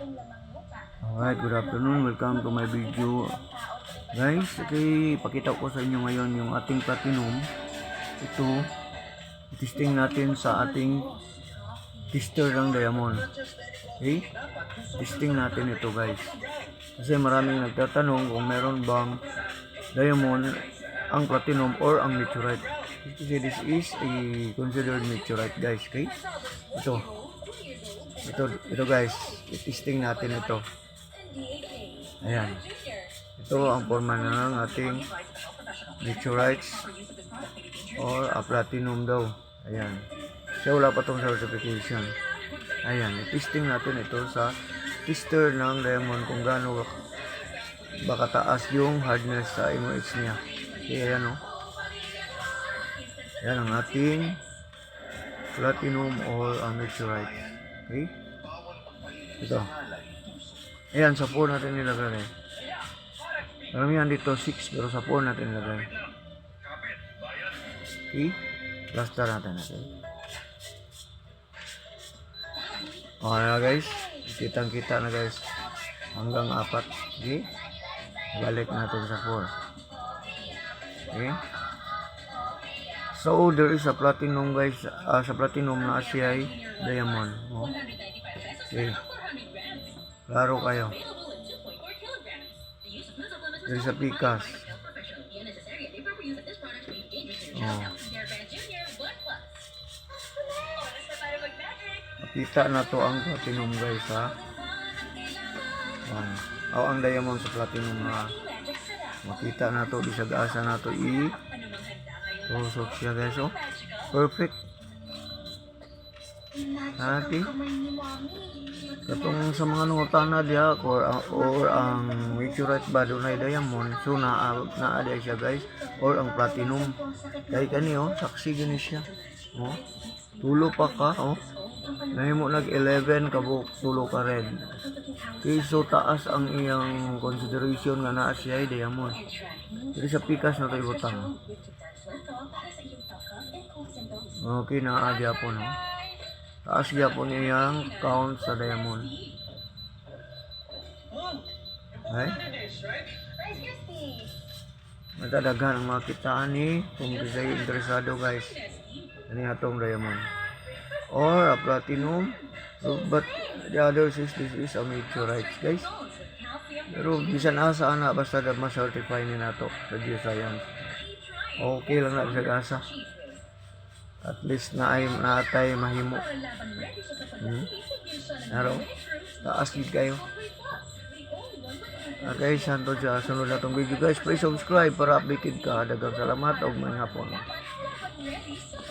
Alright, good afternoon. Welcome to my video. Guys, okay, pakita ko sa inyo ngayon yung ating platinum. Ito, testing natin sa ating tester ng diamond. Okay? Testing natin ito, guys. Kasi maraming nagtatanong kung meron bang diamond ang platinum or ang meteorite. Kasi this is a considered meteorite, guys. Okay? Ito guys, testing natin ito. Ayan. Ito ang forma ng ating meteorites or platinum daw. Ayan. So wala pa itong certification. Ayan, testing natin ito sa tester ng diamond kung gaano baka taas yung hardness sa MOH niya. Okay, ayan o. Ayan ang ating platinum or meteorite. Okay? Ito. Ayan, sa 4 natin nilagay. Maramihan dito 6 pero sa 4 natin nilagay. Okay? Plaster natin. Okay na guys. Kitang-kita na guys. Hanggang 4. Okay? Balik natin sa 4. Okay? So, there is a platinum guys. Sa platinum na siya ay diamond. Oh. Okay. Klaro kayo. There is a pikas. Oh. Makita na to ang platinum guys ha. Ang diamond sa platinum ha. Makita na to. Bisag-asa na to tusok siya guys, oh. Perfect. Hati. Katong sa mga nungutana diya or ang meteorite ba doon ay diamond. So naa siya guys. Or ang platinum. Kaya kani oh, saksi gani siya. Oh. Tulo pa ka, oh. Nahimo nag 11 kabuk tulo ka red. Okay, so taas ang iyang consideration nga naa siya ay diamond. Dili sa pikas na to ibutang. Okay, naa po no. Taas po niyang count sa diamond. Okay? Matadagan ang makitaan ni kung kayo interesado guys. Ano atong diamond or a platinum, but the other is this is a meteorite guys. Pero bisan asa ana basta ma-certify ni nato sa geoscience. Okay lang na bisag asa. At least naatay mahimo. Naro, taas gid kayo. Okay, santo siya. Sunod na itong video guys. Please subscribe para updated ka. Daghang salamat og mga hapon.